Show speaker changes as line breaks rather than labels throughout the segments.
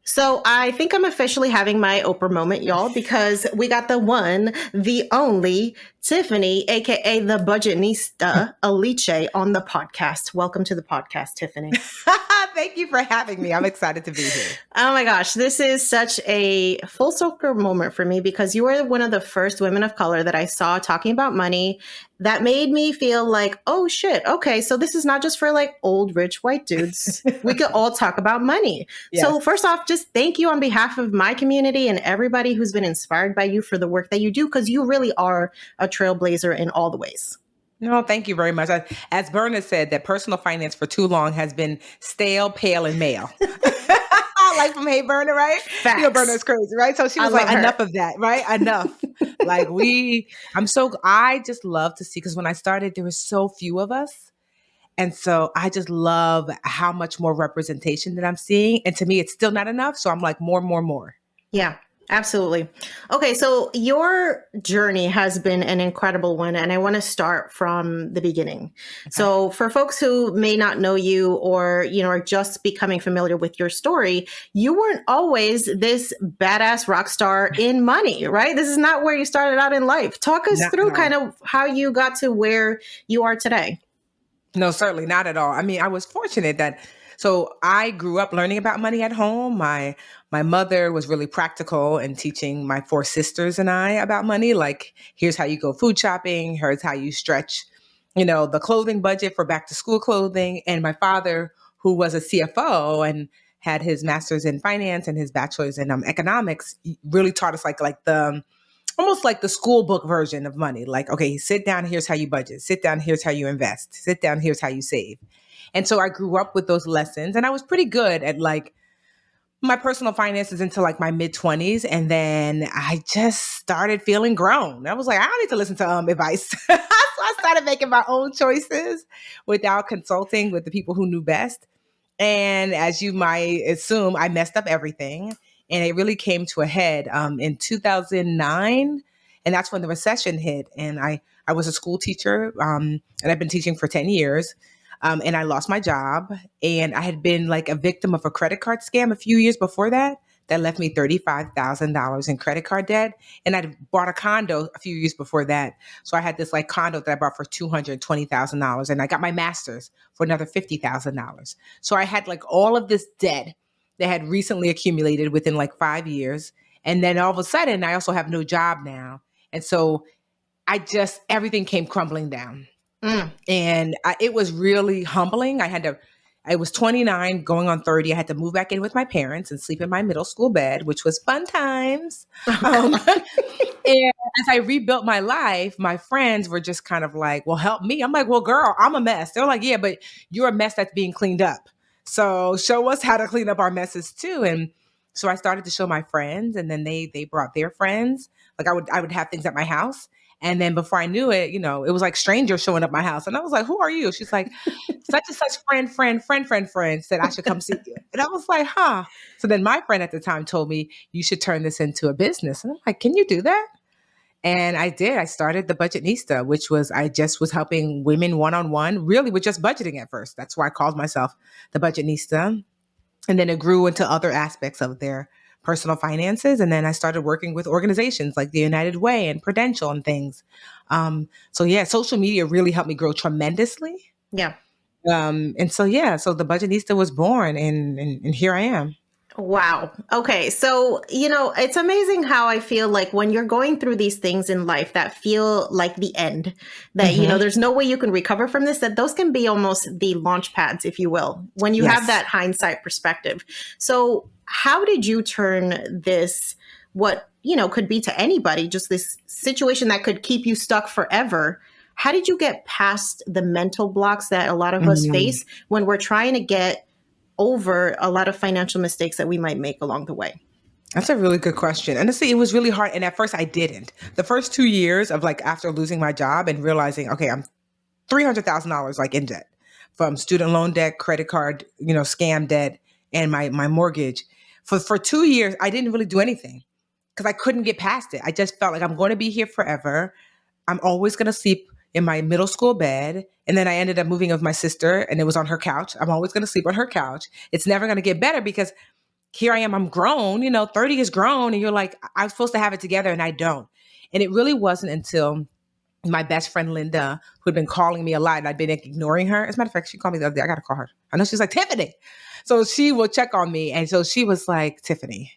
So I think I'm officially having my Oprah moment, y'all, because we got the one, the only Tiffany, aka the Budgetnista, Aliche, on the podcast. Welcome to the podcast, Tiffany.
Thank you for having me. I'm excited to be here.
Oh my gosh, this is such a full circle moment for me because you were one of the first women of color that I saw talking about money that made me feel like, oh shit, okay, so this is not just for like old rich white dudes. We could all talk about money.
Yes.
So first off, just thank you on behalf of my community and everybody who's been inspired by you for the work that you do, because you really are a trailblazer in all the ways.
No, thank you very much. As Berna said, that personal finance for too long has been stale, pale, and male. Like from Hey Berna, right?
Facts.
You know, Berna's crazy, right? So she was like, enough of that, right? Enough. I just love to see, because when I started, there were so few of us. And so I just love how much more representation that I'm seeing. And to me, it's still not enough. So I'm like, more.
Yeah. Absolutely. Okay, so your journey has been an incredible one, and I want to start from the beginning. Okay. So for folks who may not know you or, are just becoming familiar with your story, you weren't always this badass rock star in money, right? This is not where you started out in life. Talk us through kind of how you got to where you are today.
No, certainly not at all. I mean, I was fortunate so I grew up learning about money at home. My mother was really practical in teaching my 4 sisters and I about money. Like, here's how you go food shopping. Here's how you stretch, the clothing budget for back to school clothing. And my father, who was a CFO and had his master's in finance and his bachelor's in economics, really taught us almost like the school book version of money. Like, okay, sit down, here's how you budget. Sit down, here's how you invest. Sit down, here's how you save. And so I grew up with those lessons, and I was pretty good at my personal finances until my mid-20s. And then I just started feeling grown. I was like, I don't need to listen to advice. So I started making my own choices without consulting with the people who knew best. And as you might assume, I messed up everything. And it really came to a head in 2009. And that's when the recession hit. And I was a school teacher, and I've been teaching for 10 years. And I lost my job, and I had been a victim of a credit card scam a few years before that left me $35,000 in credit card debt. And I'd bought a condo a few years before that. So I had this condo that I bought for $220,000, and I got my master's for another $50,000. So I had all of this debt that had recently accumulated within 5 years. And then all of a sudden, I also have no job now. And so everything came crumbling down. And it was really humbling. I was 29 going on 30. I had to move back in with my parents and sleep in my middle school bed, which was fun times. And as I rebuilt my life, my friends were just kind of like, well, help me. I'm like, well, girl, I'm a mess. They're like, yeah, but you're a mess that's being cleaned up. So show us how to clean up our messes too. And so I started to show my friends, and then they brought their friends. I would have things at my house. And then before I knew it, it was like strangers showing up my house. And I was like, who are you? She's like, such and such friend said I should come see you. And I was like, huh. So then my friend at the time told me, you should turn this into a business. And I'm like, can you do that? And I did. I started the Budgetnista, which was, I just was helping women one-on-one, really with just budgeting at first. That's why I called myself the Budgetnista. And then it grew into other aspects of their personal finances. And then I started working with organizations like the United Way and Prudential and things. So social media really helped me grow tremendously.
Yeah.
So the Budgetnista was born, and here I am.
Wow. Okay. So, it's amazing how I feel like when you're going through these things in life that feel like the end, that, there's no way you can recover from this, that those can be almost the launch pads, if you will, when you have that hindsight perspective. So how did you turn this, what, could be to anybody, just this situation that could keep you stuck forever? How did you get past the mental blocks that a lot of us face when we're trying to get over a lot of financial mistakes that we might make along the way?
That's a really good question. Honestly, it was really hard. And at first I didn't. The first 2 years of after losing my job and realizing, okay, I'm $300,000 in debt from student loan debt, credit card, scam debt, and my mortgage. For 2 years, I didn't really do anything because I couldn't get past it. I just felt like I'm going to be here forever. I'm always going to sleep in my middle school bed. And then I ended up moving with my sister, and it was on her couch. I'm always going to sleep on her couch. It's never going to get better because here I am, I'm grown, 30 is grown. And you're like, I'm supposed to have it together and I don't. And it really wasn't until my best friend, Linda, who'd been calling me a lot and I'd been ignoring her. As a matter of fact, she called me the other day. I got to call her. I know she's like, Tiffany. So she will check on me. And so she was like, Tiffany,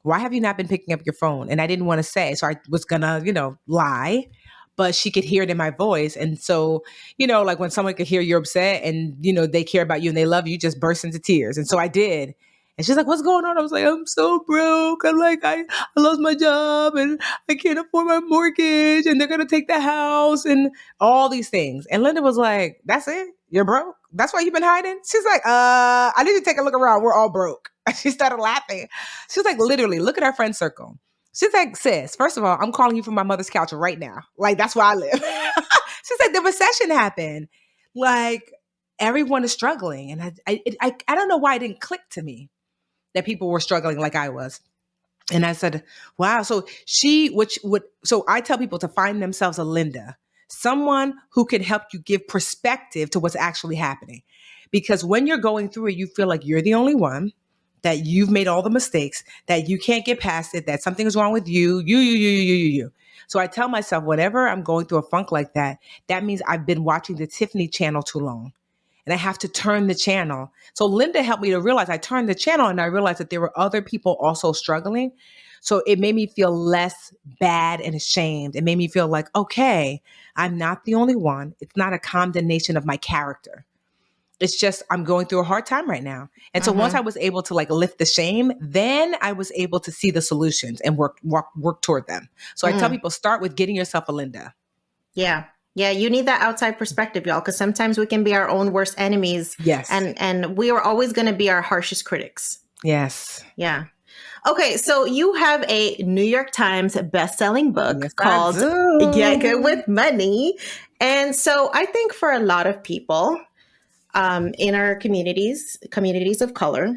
why have you not been picking up your phone? And I didn't want to say, so I was gonna, lie, but she could hear it in my voice. And so, like when someone could hear you're upset and, they care about you and they love you, just burst into tears. And so I did. And she's like, what's going on? I was like, I'm so broke. I'm like, I lost my job and I can't afford my mortgage and they're going to take the house and all these things. And Linda was like, that's it? You're broke? That's why you've been hiding? She's like, I need to take a look around. We're all broke. She started laughing. She's like, literally, look at our friend circle. She's like, sis, first of all, I'm calling you from my mother's couch right now. Like, that's where I live. She's like, the recession happened. Like, everyone is struggling. And I don't know why it didn't click to me that people were struggling like I was. And I said, wow. So so I tell people to find themselves a Linda, someone who can help you give perspective to what's actually happening. Because when you're going through it, you feel like you're the only one, that you've made all the mistakes, that you can't get past it, that something is wrong with you. So I tell myself, whenever I'm going through a funk like that, that means I've been watching the Tiffany channel too long. And I have to turn the channel. So Linda helped me to realize I turned the channel and I realized that there were other people also struggling. So it made me feel less bad and ashamed. It made me feel like, okay, I'm not the only one. It's not a condemnation of my character. It's just, I'm going through a hard time right now. And so once I was able to lift the shame, then I was able to see the solutions and work toward them. So I tell people, start with getting yourself a Linda.
Yeah. Yeah, you need that outside perspective, y'all, because sometimes we can be our own worst enemies.
Yes.
And we are always going to be our harshest critics.
Yes.
Yeah. Okay, so you have a New York Times bestselling book called Get Good with Money. And so I think for a lot of people in our communities of color,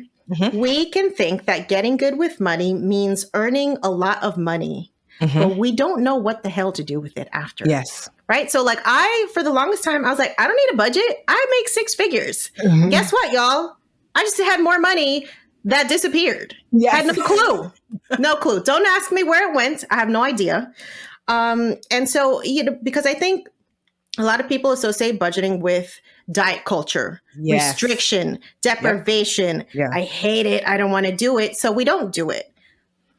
we can think that getting good with money means earning a lot of money, but we don't know what the hell to do with it after.
Yes.
Right. So for the longest time, I was like, I don't need a budget. I make six figures. Guess what, y'all? I just had more money that disappeared.
Yes.
Had no clue. No clue. Don't ask me where it went. I have no idea. And so, because I think a lot of people associate budgeting with diet culture, restriction, deprivation.
Yeah.
I hate it. I don't want to do it. So we don't do it.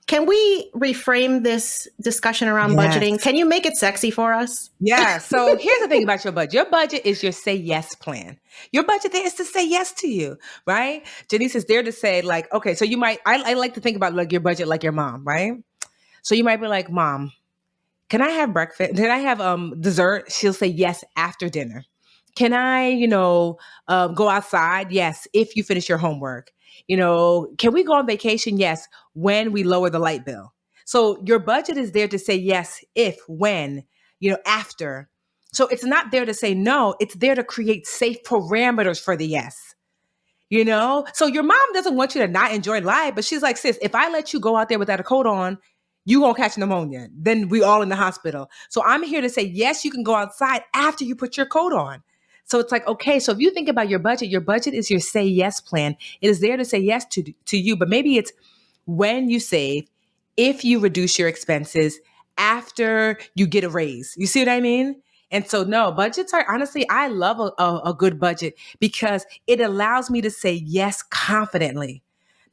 Can we reframe this discussion around budgeting? Can you make it sexy for us?
Yeah. So here's the thing about your budget. Your budget is your say yes plan. Your budget there is to say yes to you, right? Janice is there to say okay, so you might, I like to think about your budget like your mom, right? So you might be like, Mom, can I have breakfast? Can I have dessert? She'll say yes after dinner. Can I, go outside? Yes, if you finish your homework. Can we go on vacation? Yes, when we lower the light bill. So your budget is there to say yes, if, when, after. So it's not there to say no. It's there to create safe parameters for the yes. So your mom doesn't want you to not enjoy life, but she's like, sis, if I let you go out there without a coat on, you won't catch pneumonia. Then we all in the hospital. So I'm here to say, yes, you can go outside after you put your coat on. So it's like, okay, so if you think about your budget is your say yes plan. It is there to say yes to you, but maybe it's when you save, if you reduce your expenses, after you get a raise. You see what I mean? And so no, budgets are, honestly, I love a good budget because it allows me to say yes confidently.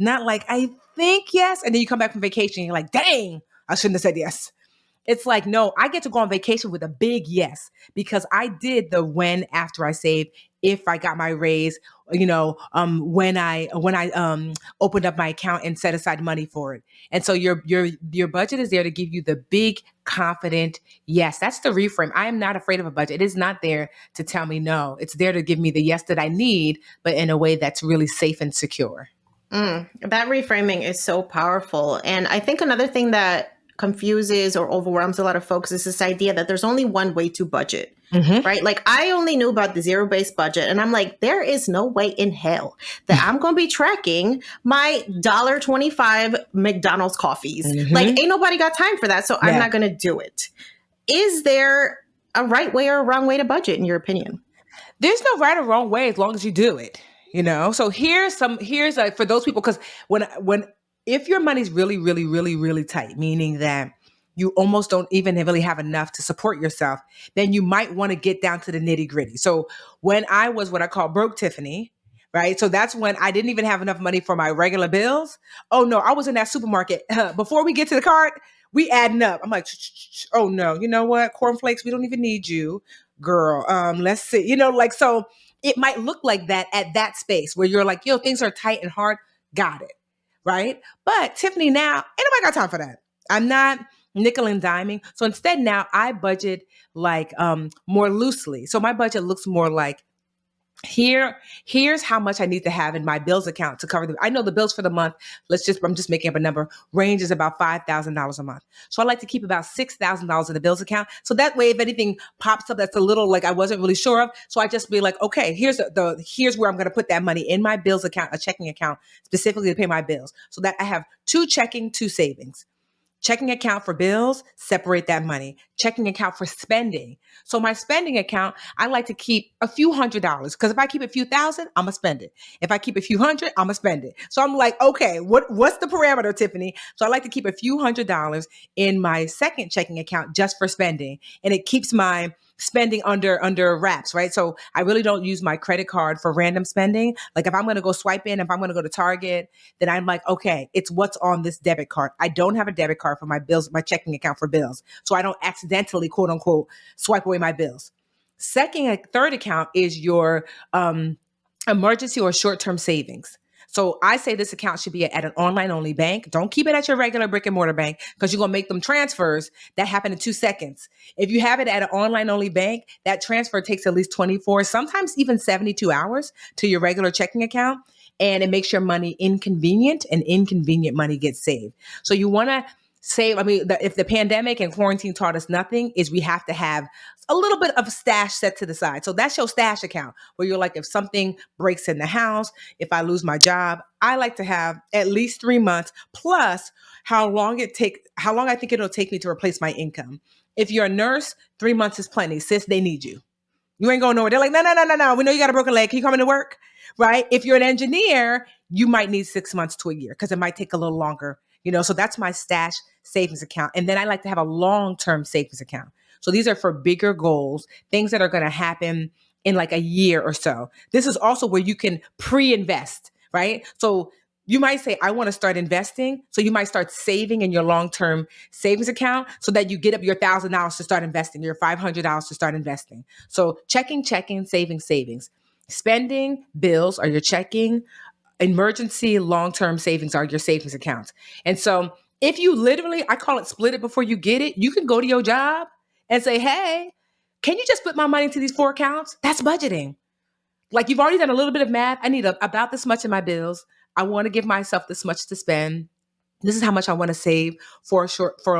Not like, I think yes, and then you come back from vacation and you're like, dang, I shouldn't have said yes. It's like, no, I get to go on vacation with a big yes because I did the when after I saved, if I got my raise, when I opened up my account and set aside money for it. And so your budget is there to give you the big, confident yes. That's the reframe. I am not afraid of a budget. It is not there to tell me no. It's there to give me the yes that I need, but in a way that's really safe and secure.
That reframing is so powerful. And I think another thing that confuses or overwhelms a lot of folks is this idea that there's only one way to budget, right? Like I only knew about the zero-based budget and I'm like, there is no way in hell that I'm going to be tracking my $1.25 McDonald's coffees. Like ain't nobody got time for that. So I'm not going to do it. Is there a right way or a wrong way to budget in your opinion?
There's no right or wrong way as long as you do it. So here's for those people, because if your money's really, really, really, really tight, meaning that you almost don't even really have enough to support yourself, then you might want to get down to the nitty gritty. So when I was what I call broke Tiffany, right? So that's when I didn't even have enough money for my regular bills. Oh no, I was in that supermarket. Before we get to the cart, we adding up. I'm like, oh no, you know what? Cornflakes, we don't even need you, girl. Let's see, so it might look like that at that space where you're like, things are tight and hard. Got it. Right. But Tiffany, now, ain't nobody got time for that. I'm not nickel and diming. So instead now I budget like more loosely. So my budget looks more like, here's how much I need to have in my bills account to cover I know the bills for the month. I'm just making up a number, ranges about $5,000 a month. So I like to keep about $6,000 in the bills account. So that way, if anything pops up that's a little like I wasn't really sure of, so I just be like, okay, here's where I'm going to put that money in my bills account, a checking account specifically to pay my bills, so that I have 2 checking, 2 savings. Checking account for bills, separate that money. Checking account for spending. So my spending account, I like to keep a few $100s, because if I keep a few thousand, I'm gonna spend it. If I keep a few hundred, I'm gonna spend it. So I'm like, okay, what's the parameter, Tiffany? So I like to keep a few $100s in my second checking account just for spending, and it keeps my spending under wraps, right? So I really don't use my credit card for random spending. Like if I'm going to go swipe in, if I'm going to go to Target, then I'm like, okay, it's what's on this debit card. I don't have a debit card for my bills, my checking account for bills. So I don't accidentally, quote unquote, swipe away my bills. Third account is your emergency or short-term savings. So I say this account should be at an online-only bank. Don't keep it at your regular brick and mortar bank, because you're going to make them transfers that happen in 2 seconds. If you have it at an online-only bank, that transfer takes at least 24, sometimes even 72 hours to your regular checking account. And it makes your money inconvenient, and inconvenient money gets saved. So you want to save. If the pandemic and quarantine taught us nothing, is we have to have a little bit of stash set to the side. So that's your stash account, where you're like, if something breaks in the house, if I lose my job, I like to have at least 3 months plus how long I think it'll take me to replace my income. If you're a nurse, 3 months is plenty. Sis, they need you. You ain't going nowhere. They're like, no. We know you got a broken leg. Can you come into work? Right? If you're an engineer, you might need 6 months to a year, because it might take a little longer. So that's my stash savings account. And then I like to have a long-term savings account. So these are for bigger goals, things that are going to happen in like a year or so. This is also where you can pre-invest, right? So you might say, I want to start investing. So you might start saving in your long-term savings account so that you get up your $1,000 to start investing, your $500 to start investing. So checking, savings. Spending, bills are your checking. Emergency, long-term savings are your savings accounts. And so if you literally, I call it split it before you get it, you can go to your job and say, hey, can you just put my money into these 4 accounts? That's budgeting. Like you've already done a little bit of math. I need about this much in my bills. I want to give myself this much to spend. This is how much I want to save for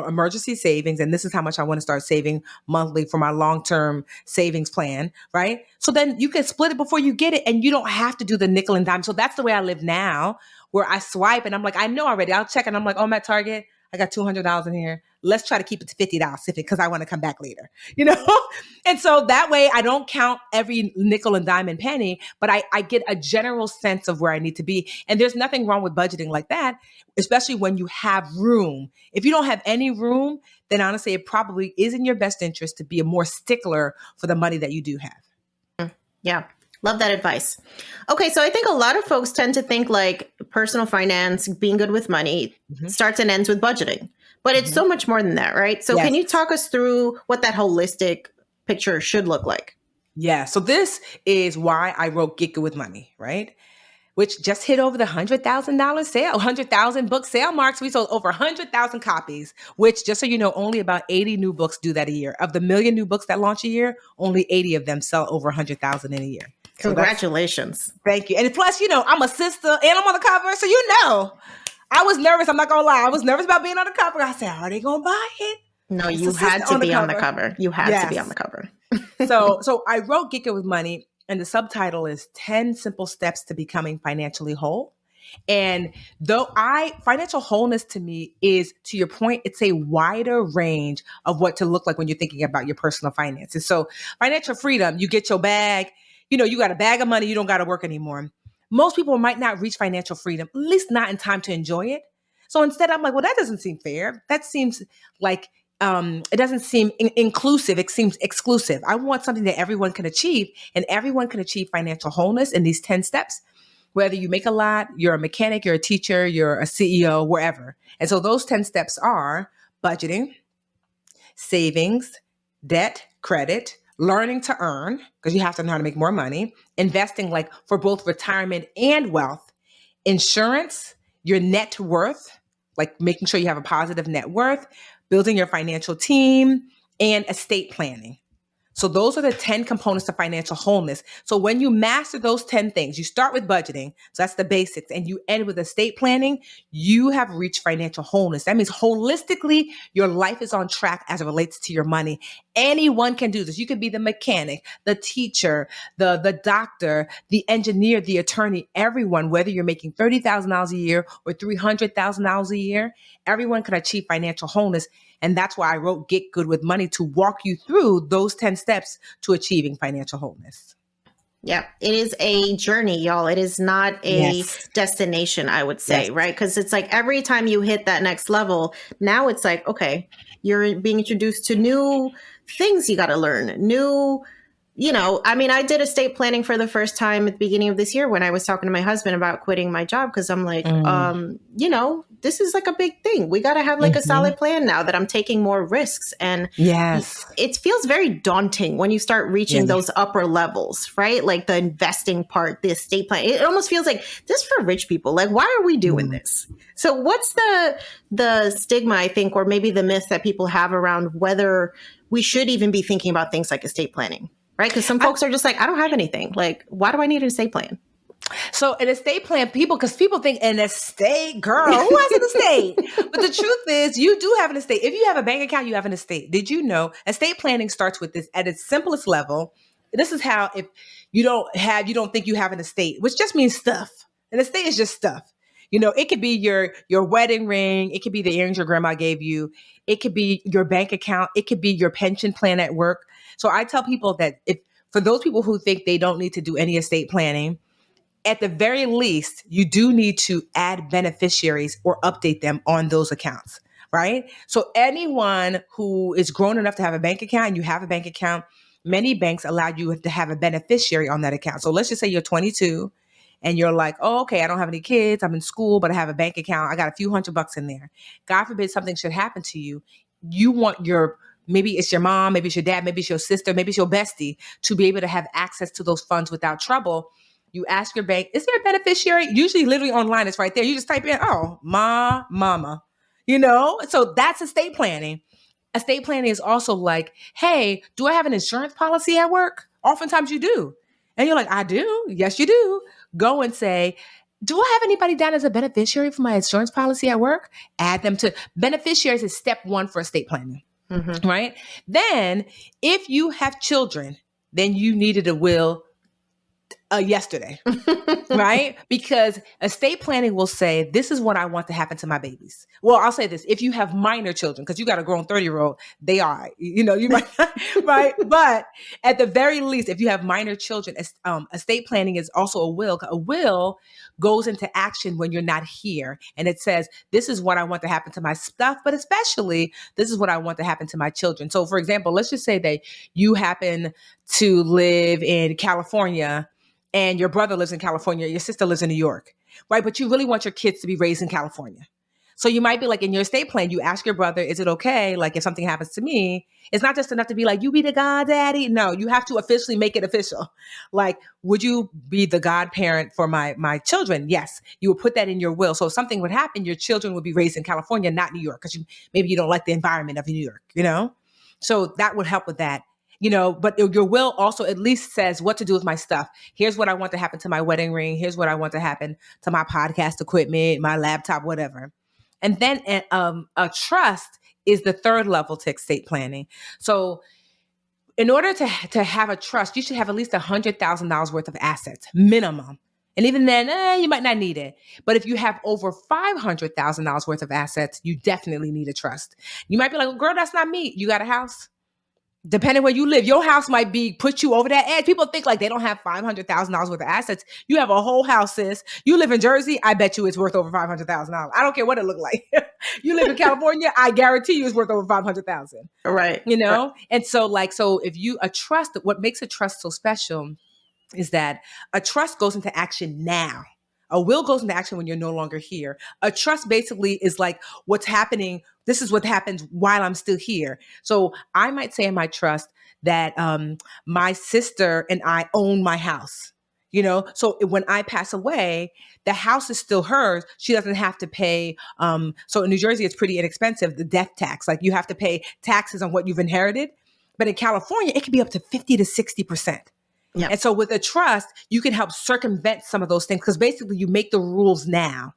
emergency savings. And this is how much I want to start saving monthly for my long-term savings plan, right? So then you can split it before you get it, and you don't have to do the nickel and dime. So that's the way I live now, where I swipe and I'm like, I know already. I'll check and I'm like, oh, I'm at Target. I got $200 in here. Let's try to keep it to $50 because I want to come back later, And so that way I don't count every nickel and dime and penny, but I get a general sense of where I need to be. And there's nothing wrong with budgeting like that, especially when you have room. If you don't have any room, then honestly, it probably is in your best interest to be a more stickler for the money that you do have.
Yeah. Love that advice. Okay, so I think a lot of folks tend to think like personal finance, being good with money, starts and ends with budgeting. But it's so much more than that, right? So
Yes.
Can you talk us through what that holistic picture should look like?
Yeah. So this is why I wrote Get Good with Money, right? Which just hit over the $100,000 sale, 100,000 book sale marks. We sold over 100,000 copies, which, just so you know, only about 80 new books do that a year. Of the million new books that launch a year, only 80 of them sell over 100,000 in a year.
Congratulations.
Thank you. And plus, I'm a sister and I'm on the cover. So, I was nervous. I'm not going to lie. I was nervous about being on the cover. I said, are they going to buy it?
No, you had to be on the cover. You had to be on the cover.
So I wrote Get Good with Money, and the subtitle is 10 Simple Steps to Becoming Financially Whole. And financial wholeness to me is, to your point, it's a wider range of what to look like when you're thinking about your personal finances. So financial freedom, you get your bag, you got a bag of money, you don't got to work anymore. most people might not reach financial freedom, at least not in time to enjoy it. So instead, I'm like, well, that doesn't seem fair. That seems like it doesn't seem inclusive. It seems exclusive. I want something that everyone can achieve, and everyone can achieve financial wholeness in these 10 steps. Whether you make a lot, you're a mechanic, you're a teacher, you're a CEO, wherever. And so those 10 steps are budgeting, savings, debt, credit, learning to earn, because you have to know how to make more money, investing like for both retirement and wealth, insurance, your net worth, like making sure you have a positive net worth, building your financial team, and estate planning. So those are the 10 components to financial wholeness. So when you master those 10 things, you start with budgeting. So that's the basics. And you end with estate planning, you have reached financial wholeness. That means holistically, your life is on track as it relates to your money. Anyone can do this. You could be the mechanic, the teacher, the doctor, the engineer, the attorney, everyone, whether you're making $30,000 a year or $300,000 a year, everyone can achieve financial wholeness. And that's why I wrote Get Good with Money, to walk you through those 10 steps to achieving financial wholeness.
Yeah, it is a journey, y'all. It is not a destination, I would say, right? Because it's like every time you hit that next level, now it's like, okay, you're being introduced to new things you got to learn, I mean, I did estate planning for the first time at the beginning of this year when I was talking to my husband about quitting my job, because I'm like, this is like a big thing. We got to have like a solid plan now that I'm taking more risks. And it feels very daunting when you start reaching those upper levels, right? Like the investing part, the estate plan. It almost feels like this is for rich people. Like, why are we doing this? So what's the stigma, I think, or maybe the myth that people have around whether we should even be thinking about things like estate planning? Right? Because some folks are just like, I don't have anything. Like, why do I need an estate plan?
So an estate plan, because people think an estate, girl, who has an estate? But the truth is, you do have an estate. If you have a bank account, you have an estate. Did you know estate planning starts with this at its simplest level? This is how, if you don't think you have an estate, which just means stuff. An estate is just stuff. It could be your wedding ring. It could be the earrings your grandma gave you. It could be your bank account. It could be your pension plan at work. So I tell people that for those people who think they don't need to do any estate planning, at the very least, you do need to add beneficiaries or update them on those accounts, right? So anyone who is grown enough to have a bank account, and you have a bank account, many banks allow you to have a beneficiary on that account. So let's just say you're 22 and you're like, oh, okay, I don't have any kids. I'm in school, but I have a bank account. I got a few $100 in there. God forbid something should happen to you. You want maybe it's your mom, maybe it's your dad, maybe it's your sister, maybe it's your bestie, to be able to have access to those funds without trouble. You ask your bank, is there a beneficiary? Usually literally online, it's right there. You just type in, oh, mama, So that's estate planning. Estate planning is also like, hey, do I have an insurance policy at work? Oftentimes you do. And you're like, I do. Yes, you do. Go and say, do I have anybody down as a beneficiary for my insurance policy at work? Add them to beneficiaries is step one for estate planning. Right? Then if you have children, then you needed a will yesterday, right? Because estate planning will say, this is what I want to happen to my babies. Well, I'll say this. If you have minor children, because you got a grown 30-year-old, they are, you might, right? But at the very least, if you have minor children, estate planning is also a will. A will goes into action when you're not here. And it says, this is what I want to happen to my stuff, but especially this is what I want to happen to my children. So for example, let's just say that you happen to live in California and your brother lives in California, your sister lives in New York, right? But you really want your kids to be raised in California. So you might be like, in your estate plan, you ask your brother, is it okay? Like if something happens to me, it's not just enough to be like, you be the goddaddy. No, you have to officially make it official. Like, would you be the godparent for my children? Yes, you would put that in your will. So if something would happen, your children would be raised in California, not New York, because maybe you don't like the environment of New York, So that would help with that. But your will also at least says what to do with my stuff. Here's what I want to happen to my wedding ring. Here's what I want to happen to my podcast equipment, my laptop, whatever. And then a trust is the third level to estate planning. So in order to have a trust, you should have at least $100,000 worth of assets, minimum. And even then, you might not need it. But if you have over $500,000 worth of assets, you definitely need a trust. You might be like, well, girl, that's not me. You got a house? Depending where you live, your house might be put you over that edge. People think like they don't have $500,000 worth of assets. You have a whole house, sis. You live in Jersey, I bet you it's worth over $500,000. I don't care what it look like. You live in California, I guarantee you it's worth over 500,000.
Right.
You know, and so if you a trust, what makes a trust so special is that a trust goes into action now. A will goes into action when you're no longer here. A trust basically is like what's happening. This is what happens while I'm still here. So I might say in my trust that my sister and I own my house. You know, so when I pass away, the house is still hers. She doesn't have to pay. So in New Jersey, it's pretty inexpensive, the death tax. Like you have to pay taxes on what you've inherited. But in California, it can be up to 50 to 60%. Yep. And so with a trust, you can help circumvent some of those things because basically you make the rules now,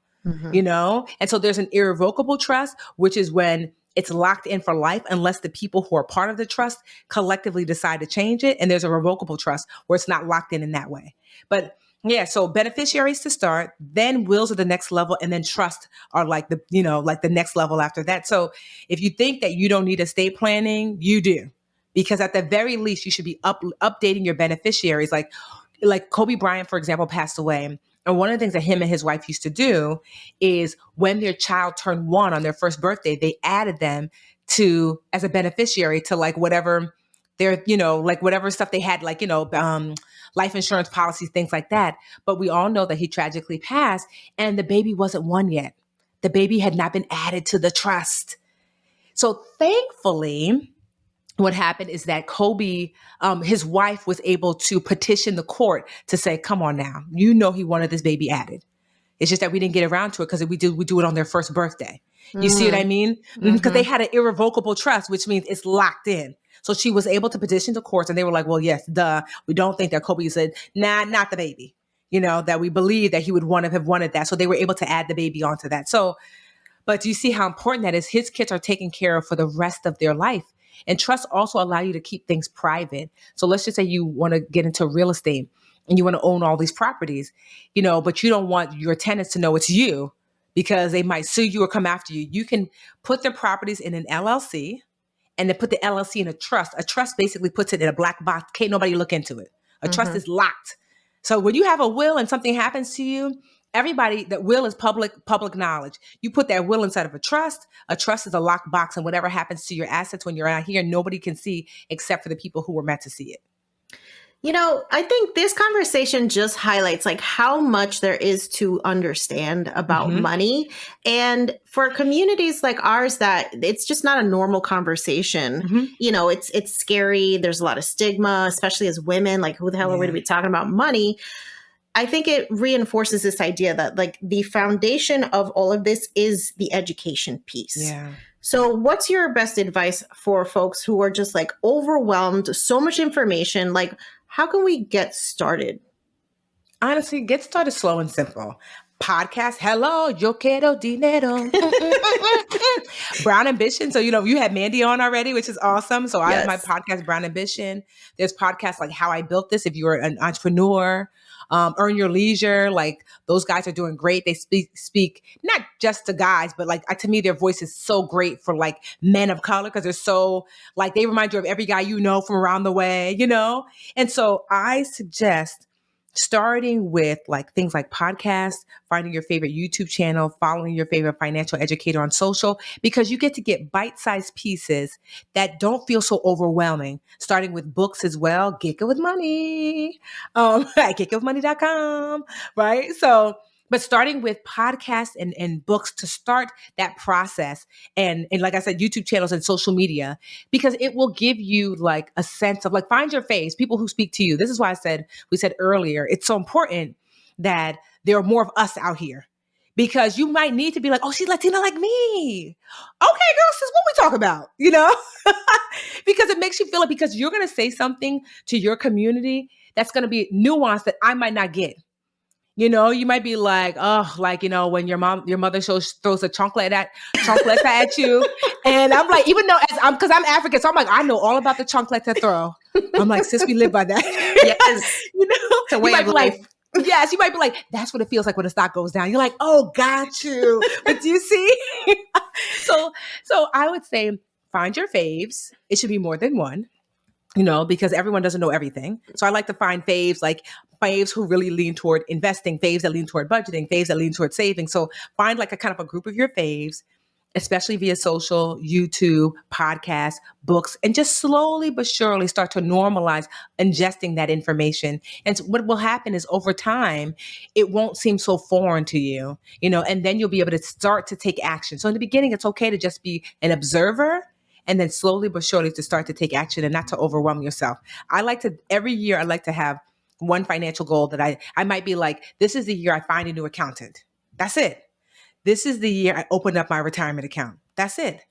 you know? And so there's an irrevocable trust, which is when it's locked in for life unless the people who are part of the trust collectively decide to change it. And there's a revocable trust where it's not locked in that way. But yeah, so beneficiaries to start, then wills are the next level, and then trust are like the, you know, like the next level after that. So if you think that you don't need estate planning, you do. Because at the very least, you should be updating your beneficiaries. Like Kobe Bryant, for example, passed away. And one of the things that him and his wife used to do is when their child turned 1 on their first birthday, they added them to as a beneficiary to like whatever their, you know, like whatever stuff they had, like, you know, life insurance policies, things like that. But we all know that he tragically passed and the baby wasn't 1 yet. The baby had not been added to the trust. So thankfully, what happened is that Kobe, his wife was able to petition the court to say, come on now, you know, he wanted this baby added. It's just that we didn't get around to it because we do it on their first birthday. You see what I mean? Because they had an irrevocable trust, which means it's locked in. So she was able to petition the courts and they were like, well, yes, duh. We don't think that Kobe said, nah, not the baby, you know, that we believe that he would have wanted that. So they were able to add the baby onto that. So, but do you see how important that is? His kids are taken care of for the rest of their life. And trusts also allow you to keep things private. So let's just say you want to get into real estate and you want to own all these properties, you know, but you don't want your tenants to know it's you because they might sue you or come after you. You can put their properties in an LLC and then put the LLC in a trust. A trust basically puts it in a black box. Can't nobody look into it. A trust is locked. So when you have a will and something happens to you, everybody, that will is public knowledge. You put that will inside of a trust. A trust is a locked box, and whatever happens to your assets when you're out here, nobody can see except for the people who were meant to see it.
You know, I think this conversation just highlights like how much there is to understand about money. And for communities like ours that it's just not a normal conversation, you know, it's scary. There's a lot of stigma, especially as women, like who the hell are we to be talking about money? I think it reinforces this idea that like the foundation of all of this is the education piece. Yeah. So what's your best advice for folks who are just like overwhelmed, so much information, like how can we get started?
Honestly, get started slow and simple. Podcast, hello, yo quiero dinero. Brown Ambition. So, you know, you had Mandy on already, which is awesome. So I have my podcast, Brown Ambition. There's podcasts like How I Built This, if you're an entrepreneur. Earn Your Leisure, like those guys are doing great. They speak not just to guys, but like to me, their voice is so great for like men of color because they're so like they remind you of every guy you know from around the way, you know? And so I suggest starting with like things like podcasts, finding your favorite YouTube channel, following your favorite financial educator on social, because you get to get bite-sized pieces that don't feel so overwhelming. Starting with books as well, Get Good with Money, at getgoodwithmoney.com, right? So, but starting with podcasts and books to start that process. And like I said, YouTube channels and social media, because it will give you like a sense of like, find your face, people who speak to you. This is why we said earlier, it's so important that there are more of us out here because you might need to be like, oh, she's Latina like me. Okay, girl, sis, what we talk about, you know? Because it makes you feel it because you're going to say something to your community that's going to be nuanced that I might not get. You know, you might be like, oh, like, you know, when your mother throws a chocolate at you. And I'm like, even though because I'm African, so I'm like, I know all about the chocolate to throw. I'm like, sis, we live by that. Yes. You know, it's a way of life. Yes, you might be like, that's what it feels like when the stock goes down. You're like, oh, got you. But do you see? So I would say find your faves. It should be more than one. because everyone doesn't know everything. So I like to find faves, like faves who really lean toward investing, faves that lean toward budgeting, faves that lean toward saving. So find like a kind of a group of your faves, especially via social, YouTube, podcasts, books, and just slowly but surely start to normalize ingesting that information. And so what will happen is over time, it won't seem so foreign to you, and then you'll be able to start to take action. So in the beginning, it's okay to just be an observer, and then slowly but surely to start to take action and not to overwhelm yourself. Every year, I like to have one financial goal that I might be like, this is the year I find a new accountant. That's it. This is the year I open up my retirement account. That's it.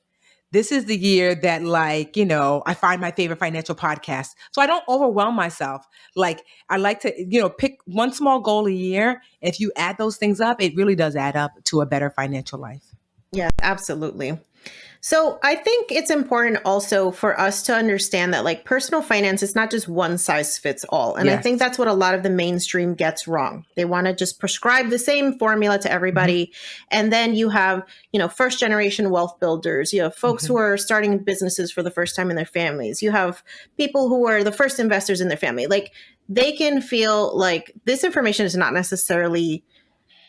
This is the year that I find my favorite financial podcast. So I don't overwhelm myself. Like I like to, pick one small goal a year. If you add those things up, it really does add up to a better financial life.
Yeah, absolutely. So I think it's important also for us to understand that like personal finance is not just one size fits all. And I think that's what a lot of the mainstream gets wrong. They want to just prescribe the same formula to everybody. And then you have, first generation wealth builders, you have folks who are starting businesses for the first time in their families. You have people who are the first investors in their family. Like they can feel like this information is not necessarily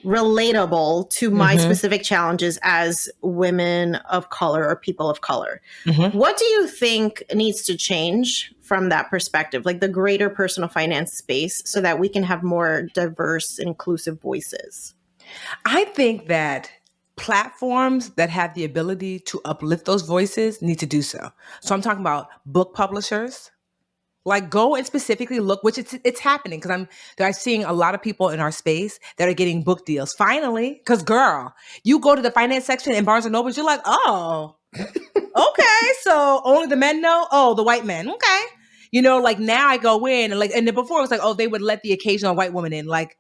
relatable to my specific challenges as women of color or people of color. What do you think needs to change from that perspective, like the greater personal finance space, so that we can have more diverse, inclusive voices?
I think that platforms that have the ability to uplift those voices need to do so. So I'm talking about book publishers. Like go and specifically look, which it's happening because I'm seeing a lot of people in our space that are getting book deals. Finally, because girl, you go to the finance section in Barnes and Noble, you're like, oh, okay, so only the men know. Oh, the white men, okay. Like now I go in and then before it was like, oh, they would let the occasional white woman in, like,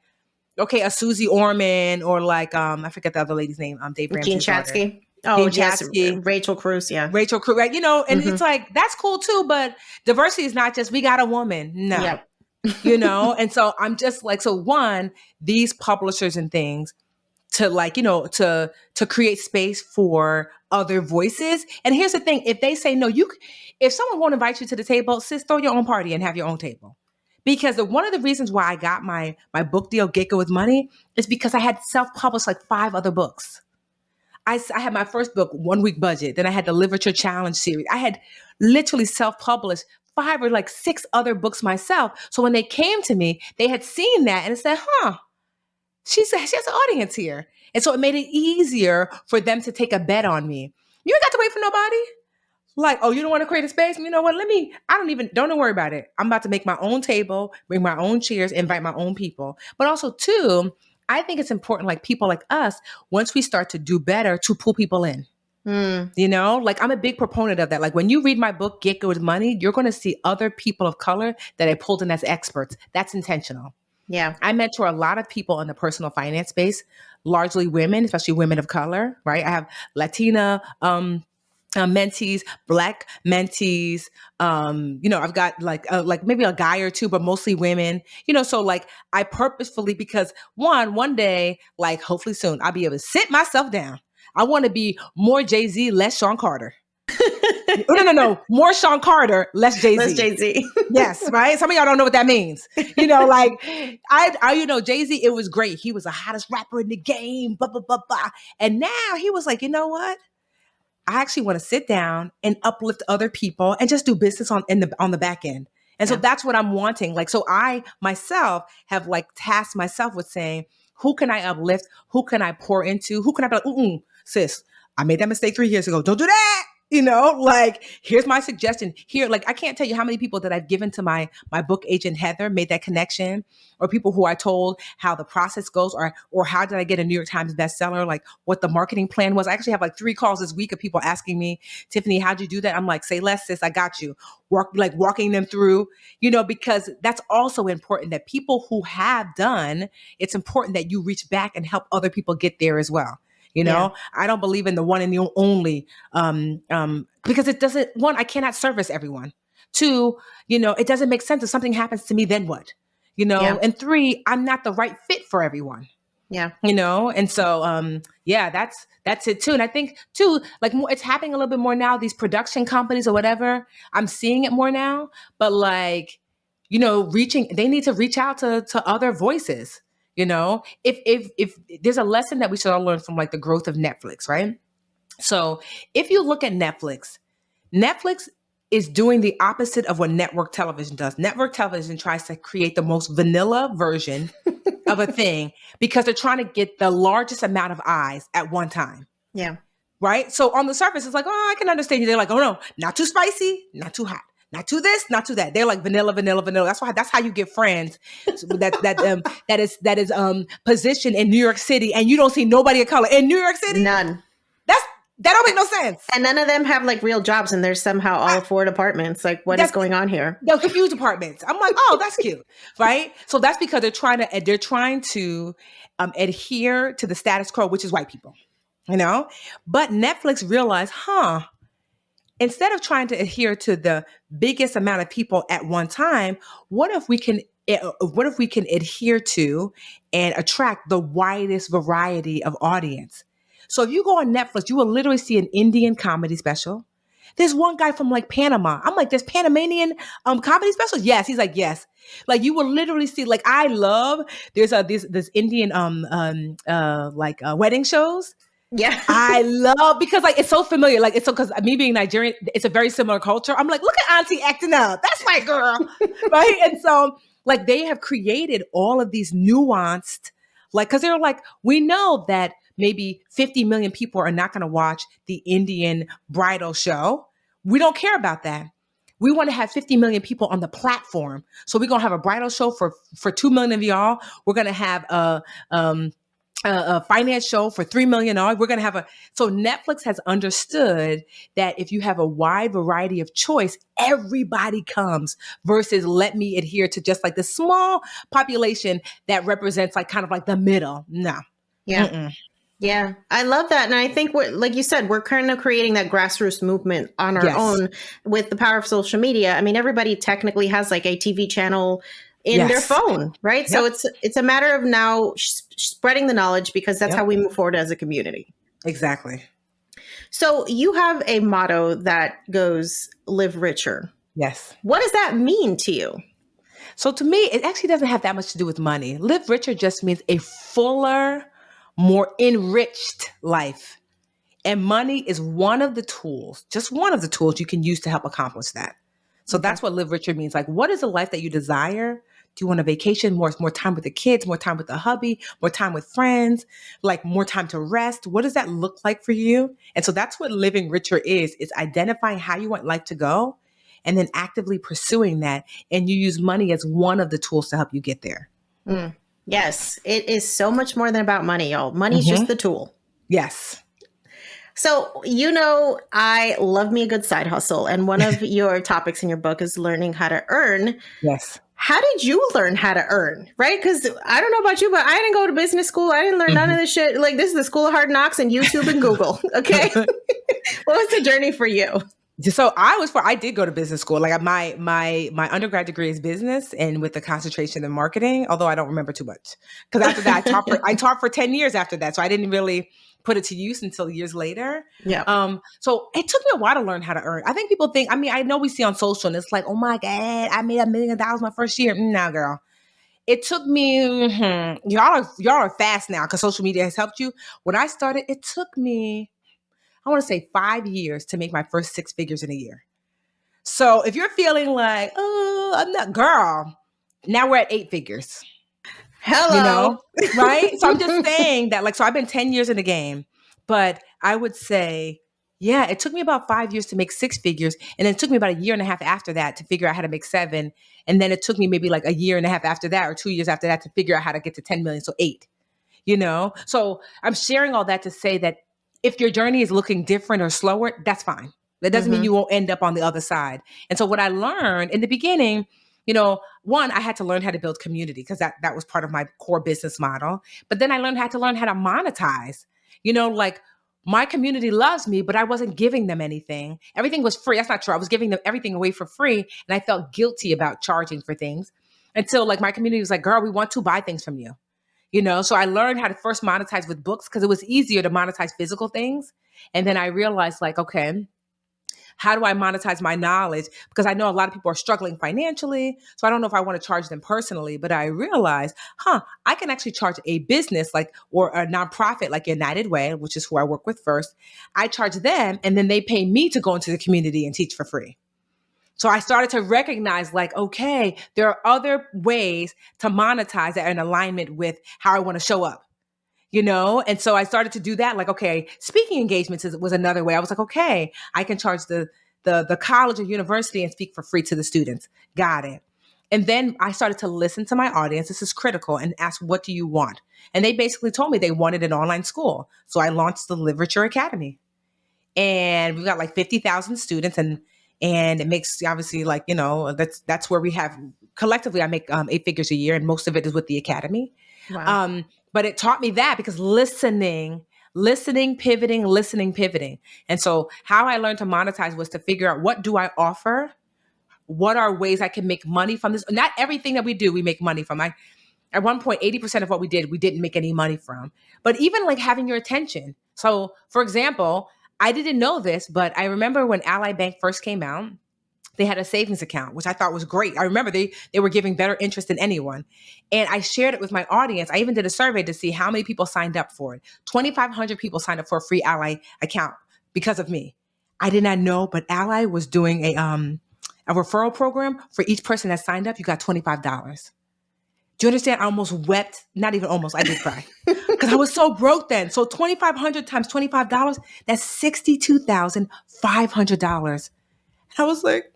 okay, a Susie Orman or like I forget the other lady's name, Dave Ramsey's
Jean
daughter.
Chatzky. Oh,
Jean
yes,
Chatzky.
Rachel Cruz, yeah.
Rachel Cruz, right? And it's like, that's cool too, but diversity is not just, we got a woman. No.
Yep.
And so I'm just like, so one, these publishers and things to to create space for other voices. And here's the thing, if they say no, if someone won't invite you to the table, sis, throw your own party and have your own table. Because one of the reasons why I got my book deal, Get Good with Money, is because I had self-published like 5 other books. I had my first book, 1 Week Budget. Then I had the Literature Challenge series. I had literally self-published 5 or like 6 other books myself. So when they came to me, they had seen that and said, she has an audience here. And so it made it easier for them to take a bet on me. You ain't got to wait for nobody. Like, oh, you don't want to create a space? You know what? Don't worry about it. I'm about to make my own table, bring my own chairs, invite my own people. But also too, I think it's important, like people like us, once we start to do better, to pull people in. Like I'm a big proponent of that. Like when you read my book, Get Good with Money, you're going to see other people of color that I pulled in as experts. That's intentional.
Yeah.
I mentor a lot of people in the personal finance space, largely women, especially women of color, right? I have Latina mentees, Black mentees. I've got like maybe a guy or two, but mostly women. So like I purposefully, because one day, like hopefully soon, I'll be able to sit myself down. I want to be more Jay-Z, less Sean Carter. No, more Sean Carter, less Jay-Z.
Less Jay-Z.
Yes, right. Some of y'all don't know what that means. Jay-Z, it was great. He was the hottest rapper in the game. Blah blah blah blah. And now he was like, you know what? I actually want to sit down and uplift other people and just do business on the back end. And so that's what I'm wanting. Like, so I myself have like tasked myself with saying, who can I uplift? Who can I pour into? Who can I be like, sis, I made that mistake 3 years ago. Don't do that. Like, here's my suggestion here. Like, I can't tell you how many people that I've given to my book agent, Heather, made that connection, or people who I told how the process goes, or how did I get a New York Times bestseller? Like what the marketing plan was. I actually have like 3 calls this week of people asking me, Tiffany, how'd you do that? I'm like, say less, sis, I got you. Walking them through, because that's also important, that people who have done, it's important that you reach back and help other people get there as well. I don't believe in the one and the only, because it doesn't, one, I cannot service everyone. 2, it doesn't make sense if something happens to me, then what? And 3, I'm not the right fit for everyone.
Yeah.
And so yeah, that's it too. And I think too, like it's happening a little bit more now, these production companies or whatever, I'm seeing it more now, but like, they need to reach out to other voices. If there's a lesson that we should all learn from like the growth of Netflix, right? So if you look at Netflix is doing the opposite of what network television does. Network television tries to create the most vanilla version of a thing because they're trying to get the largest amount of eyes at one time.
Yeah.
Right? So on the surface, it's like, oh, I can understand you. They're like, oh no, not too spicy, not too hot, not too this, not too that. They're like vanilla, vanilla, vanilla. That's how you get Friends that is positioned in New York City, and you don't see nobody of color in New York City.
None.
That don't make no sense.
And none of them have like real jobs, and there's somehow all afford apartments. Like, what is going on here?
They're huge apartments. I'm like, oh, that's cute, right? So that's because they're trying to adhere to the status quo, which is white people, But Netflix realized, instead of trying to adhere to the biggest amount of people at one time, what if we can adhere to and attract the widest variety of audience? So if you go on Netflix, you will literally see an Indian comedy special. There's one guy from like Panama. I'm like, there's Panamanian comedy specials? Yes. He's like, yes. Like you will literally see, like there's this Indian wedding shows.
Yeah.
I love, because like it's so familiar. Like it's so, because me being Nigerian, it's a very similar culture. I'm like, look at Auntie acting up. That's my girl. Right. And so like they have created all of these nuanced, like, because they're like, we know that maybe 50 million people are not going to watch the Indian bridal show. We don't care about that. We want to have 50 million people on the platform. So we're going to have a bridal show for 2 million of y'all. We're going to have a finance show for 3 million. We're going to have so Netflix has understood that if you have a wide variety of choice, everybody comes, versus let me adhere to just like the small population that represents like kind of like the middle. No.
Yeah.
Mm-mm.
Yeah, I love that. And I think like you said, we're kind of creating that grassroots movement on our own with the power of social media. I mean, everybody technically has like a TV channel in their phone, right? Yep. So it's a matter of now spreading the knowledge, because that's how we move forward as a community.
Exactly.
So you have a motto that goes, live richer.
Yes.
What does that mean to you?
So to me, it actually doesn't have that much to do with money. Live richer just means a fuller, more enriched life. And money is one of the tools, just one of the tools you can use to help accomplish that. So that's what live richer means. Like, what is the life that you desire? Do you want a vacation, more time with the kids, more time with the hubby, more time with friends, like more time to rest? What does that look like for you? And so that's what living richer is. It's identifying how you want life to go and then actively pursuing that. And you use money as one of the tools to help you get there.
Mm. Yes, it is so much more than about money, y'all. Money's just the tool.
Yes.
So, I love me a good side hustle. And one of your topics in your book is learning how to earn.
Yes.
How did you learn how to earn? Right? Because I don't know about you, but I didn't go to business school. I didn't learn none of this shit. Like, this is the school of hard knocks and YouTube and Google. Okay. What was the journey for you?
So I did go to business school. Like my undergrad degree is business, and with a concentration in marketing, although I don't remember too much. Because after that, I taught for 10 years after that. So I didn't really put it to use until years later.
Yeah.
So it took me a while to learn how to earn. I think people think, I know we see on social and it's like, oh my God, I made $1 million my first year. No, girl. It took me, y'all are fast now because social media has helped you. When I started, it took me, I want to say 5 years to make my first 6 figures in a year. So if you're feeling like, oh, I'm not, girl, now we're at 8 figures.
Hello.
Right? So I'm just saying that, so I've been 10 years in the game, but I would say, yeah, it took me about 5 years to make 6 figures. And then it took me about 1.5 years after that to figure out how to make 7. And then it took me maybe like 1.5 years after that, or 2 years after that, to figure out how to get to 10 million. So 8, So I'm sharing all that to say that if your journey is looking different or slower, that's fine. That doesn't mean you won't end up on the other side. And so what I learned in the beginning, one, I had to learn how to build community, because that was part of my core business model. But then I had to learn how to monetize. Like, my community loves me, but I wasn't giving them anything. Everything was free. That's not true. I was giving them everything away for free. And I felt guilty about charging for things until my community was like, girl, we want to buy things from you. So I learned how to first monetize with books because it was easier to monetize physical things. And then I realized like, okay, how do I monetize my knowledge? Because I know a lot of people are struggling financially. So I don't know if I want to charge them personally, but I realized, I can actually charge a business or a nonprofit like United Way, which is who I work with first. I charge them and then they pay me to go into the community and teach for free. So I started to recognize like, okay, there are other ways to monetize that are in alignment with how I want to show up. And so I started to do that. Like, okay, speaking engagements was another way. I was like, okay, I can charge the college or university and speak for free to the students. Got it. And then I started to listen to my audience. This is critical, and ask, what do you want? And they basically told me they wanted an online school. So I launched the Literature Academy, and we've got like 50,000 students, and it makes obviously like, that's where we have collectively, I make 8 figures a year, and most of it is with the Academy.
Wow.
But it taught me that because listening, pivoting. And so how I learned to monetize was to figure out, what do I offer? What are ways I can make money from this? Not everything that we do, we make money from. At one point, 80% of what we did, we didn't make any money from. But even like having your attention. So for example, I didn't know this, but I remember when Ally Bank first came out, they had a savings account, which I thought was great. I remember they were giving better interest than anyone. And I shared it with my audience. I even did a survey to see how many people signed up for it. 2,500 people signed up for a free Ally account because of me. I did not know, but Ally was doing a referral program. For each person that signed up, you got $25. Do you understand? I almost wept. Not even almost. I did cry because I was so broke then. So 2,500 times $25, that's $62,500. I was like,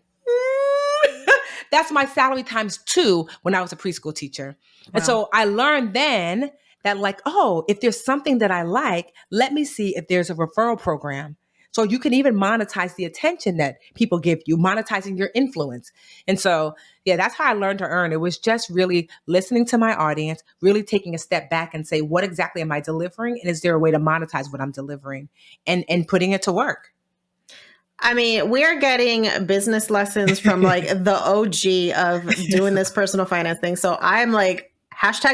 that's my salary times 2 when I was a preschool teacher. Wow. And so I learned then that like, if there's something that I like, let me see if there's a referral program. So you can even monetize the attention that people give you, monetizing your influence. And so, yeah, that's how I learned to earn. It was just really listening to my audience, really taking a step back and say, what exactly am I delivering? And is there a way to monetize what I'm delivering and putting it to work?
I mean, we're getting business lessons from like the OG of doing this personal finance thing. So I'm like,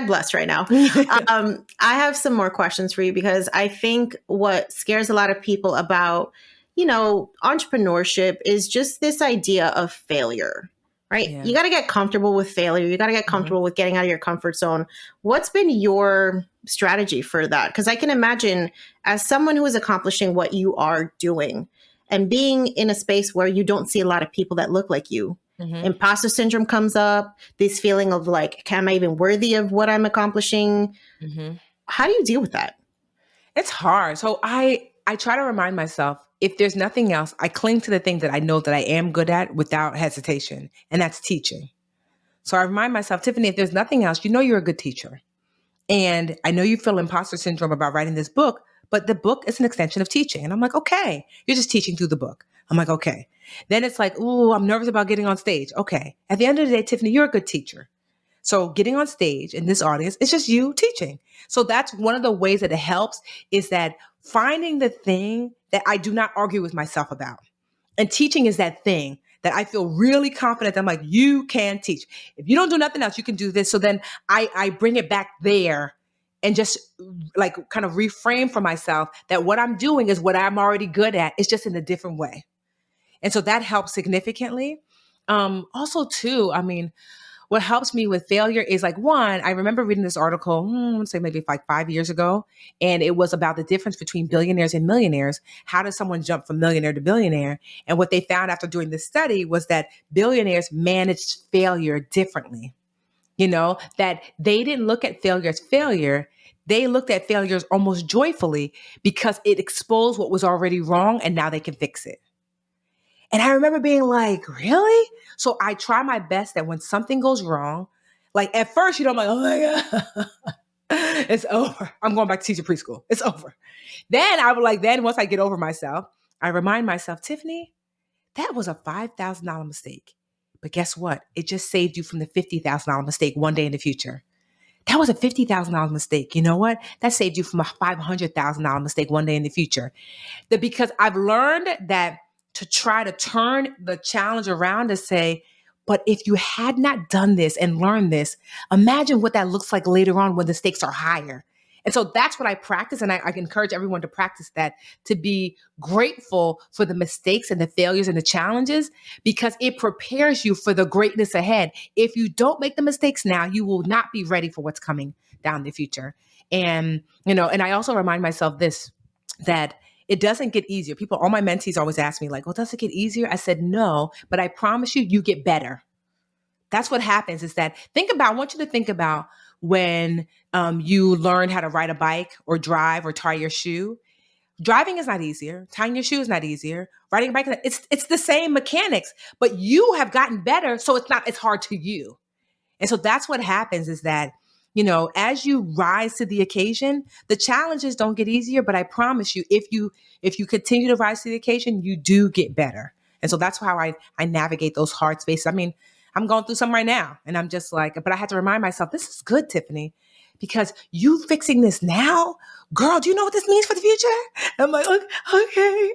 #blessed right now. I have some more questions for you because I think what scares a lot of people about, entrepreneurship is just this idea of failure, right? Yeah. You got to get comfortable with failure. You got to get comfortable with getting out of your comfort zone. What's been your strategy for that? Because I can imagine as someone who is accomplishing what you are doing, and being in a space where you don't see a lot of people that look like you. Imposter syndrome comes up, this feeling of like, am I even worthy of what I'm accomplishing? How do you deal with that?
It's hard. So I try to remind myself, if there's nothing else, I cling to the thing that I know that I am good at without hesitation, and that's teaching. So I remind myself, Tiffany, if there's nothing else, you're a good teacher. And I know you feel imposter syndrome about writing this book, but the book is an extension of teaching. And I'm like, okay, you're just teaching through the book. I'm like, okay. Then it's like, ooh, I'm nervous about getting on stage. Okay. At the end of the day, Tiffany, you're a good teacher. So getting on stage in this audience, it's just you teaching. So that's one of the ways that it helps, is that finding the thing that I do not argue with myself about. And teaching is that thing that I feel really confident that I'm like, you can teach. If you don't do nothing else, you can do this. So then I bring it back there and just like kind of reframe for myself that what I'm doing is what I'm already good at. It's just in a different way. And so that helps significantly. Also too, I mean, what helps me with failure is like, one, I remember reading this article, let's say maybe like 5 years ago, and it was about the difference between billionaires and millionaires. How does someone jump from millionaire to billionaire? And what they found after doing this study was that billionaires managed failure differently. That they didn't look at failure as failure. They looked at failures almost joyfully because it exposed what was already wrong and now they can fix it. And I remember being like, really? So I try my best that when something goes wrong, like at first, I'm like, oh my God, it's over. I'm going back to teaching preschool. It's over. Then once I get over myself, I remind myself, Tiffany, that was a $5,000 mistake. But guess what? It just saved you from the $50,000 mistake one day in the future. That was a $50,000 mistake. You know what? That saved you from a $500,000 mistake one day in the future. Because I've learned that to try to turn the challenge around to say, But if you had not done this and learned this, imagine what that looks like later on when the stakes are higher. And so that's what I practice. And I encourage everyone to practice that, to be grateful for the mistakes and the failures and the challenges, because it prepares you for the greatness ahead. If you don't make the mistakes now, you will not be ready for what's coming down the future. And, and I also remind myself this, that it doesn't get easier. All my mentees always ask me like, well, does it get easier? I said, no, but I promise you, you get better. That's what happens is that I want you to think about when you learn how to ride a bike or drive or tie your shoe. Driving is not easier. Tying your shoe is not easier. Riding a bike, it's the same mechanics, but you have gotten better. So it's hard to you. And so that's what happens is that, as you rise to the occasion, the challenges don't get easier, but I promise you, if you continue to rise to the occasion, you do get better. And so that's how I navigate those hard spaces. I mean, I'm going through some right now and I'm just like, but I had to remind myself, this is good, Tiffany, because you fixing this now, girl, do you know what this means for the future? I'm like, okay.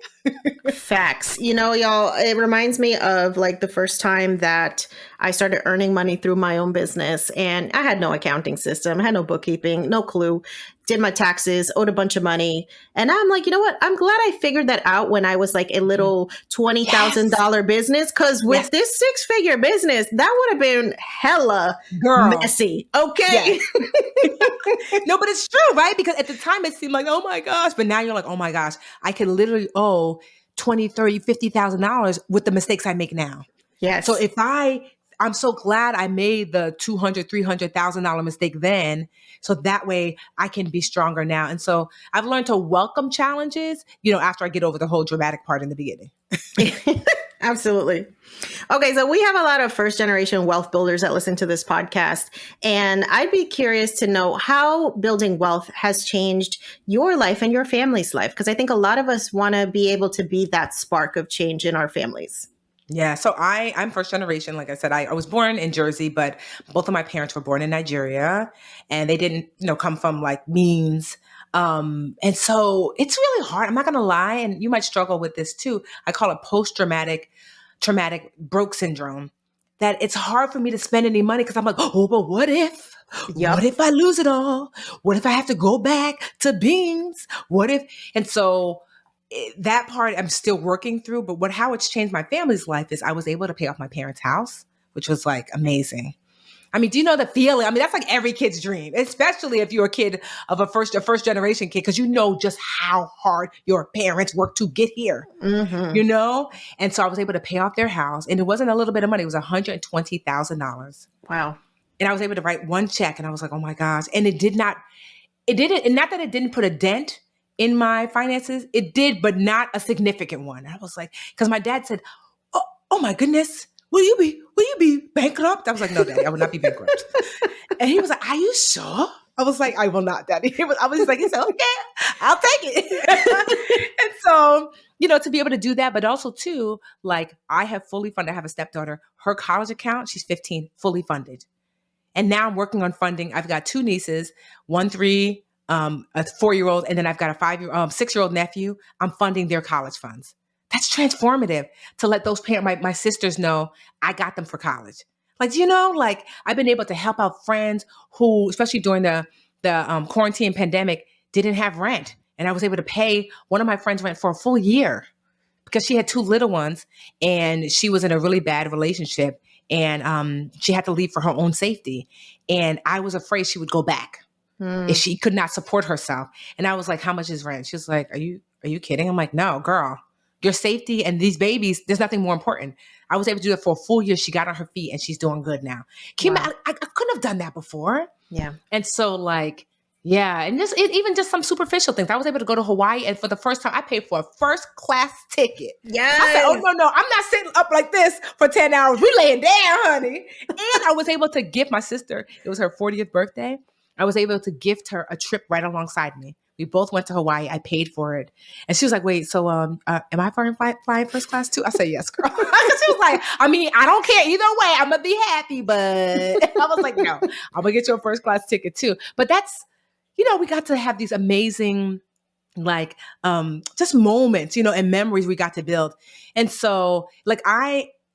Facts. Y'all, it reminds me of like the first time that I started earning money through my own business, and I had no accounting system, I had no bookkeeping, no clue, did my taxes, owed a bunch of money. And I'm like, you know what? I'm glad I figured that out when I was like a little $20,000 business. Cause with this 6-figure business, that would have been hella messy. Okay.
Yes. No, but it's true, right? Because at the time it seemed like, oh my gosh, but now you're like, oh my gosh, I can literally owe $20,000, $30,000, $50,000 with the mistakes I make now.
Yes.
So I'm so glad I made the $200,000, $300,000 mistake then. So that way I can be stronger now. And so I've learned to welcome challenges, after I get over the whole dramatic part in the beginning.
Absolutely. Okay. So we have a lot of first generation wealth builders that listen to this podcast. And I'd be curious to know how building wealth has changed your life and your family's life. Because I think a lot of us want to be able to be that spark of change in our families.
Yeah. So I'm first generation. Like I said, I was born in Jersey, but both of my parents were born in Nigeria and they didn't, come from like means. And so it's really hard. I'm not going to lie. And you might struggle with this too. I call it traumatic broke syndrome, that it's hard for me to spend any money because I'm like, oh, but what if? Yep. What if I lose it all? What if I have to go back to beans? What if? And so that part I'm still working through, but how it's changed my family's life is I was able to pay off my parents' house, which was like amazing. I mean, do you know the feeling? I mean, that's like every kid's dream, especially if you're a kid of a first generation kid, because you know just how hard your parents worked to get here, And so I was able to pay off their house, and it wasn't a little bit of money. It was $120,000.
Wow.
And I was able to write one check, and I was like, oh my gosh. And it didn't, and not that it didn't put a dent in my finances, it did, but not a significant one. I was like, because my dad said, oh my goodness, will you be bankrupt? I was like, no, Daddy, I will not be bankrupt. And he was like, are you sure? I was like, I will not, Daddy. He said, okay, I'll take it. And so, to be able to do that, but also too, like I have fully funded, I have a stepdaughter, her college account, she's 15, fully funded. And now I'm working on funding. I've got 2 nieces, 1, 3, a 4-year-old, and then I've got a 6-year-old nephew. I'm funding their college funds. That's transformative to let those parents, my sisters know I got them for college. Like, like I've been able to help out friends who, especially during the quarantine pandemic, didn't have rent. And I was able to pay one of my friends' rent for a full year because she had 2 little ones and she was in a really bad relationship and she had to leave for her own safety. And I was afraid she would go back if she could not support herself. And I was like, how much is rent? She was like, are you kidding? I'm like, no, girl, your safety and these babies, there's nothing more important. I was able to do that for a full year. She got on her feet and she's doing good now. Wow. I couldn't have done that before.
Yeah.
And so like, yeah. And even just some superficial things. I was able to go to Hawaii, and for the first time I paid for a first class ticket.
Yes.
I said, oh no, I'm not sitting up like this for 10 hours. We laying down, honey. And I was able to gift my sister, it was her 40th birthday. I was able to gift her a trip right alongside me. We both went to Hawaii. I paid for it. And she was like, wait, so am I flying first class too? I said, yes, girl. She was like, I mean, I don't care either way. I'm going to be happy. But I was like, no, I'm going to get you a first class ticket too. But that's, we got to have these amazing, just moments, and memories we got to build. And so like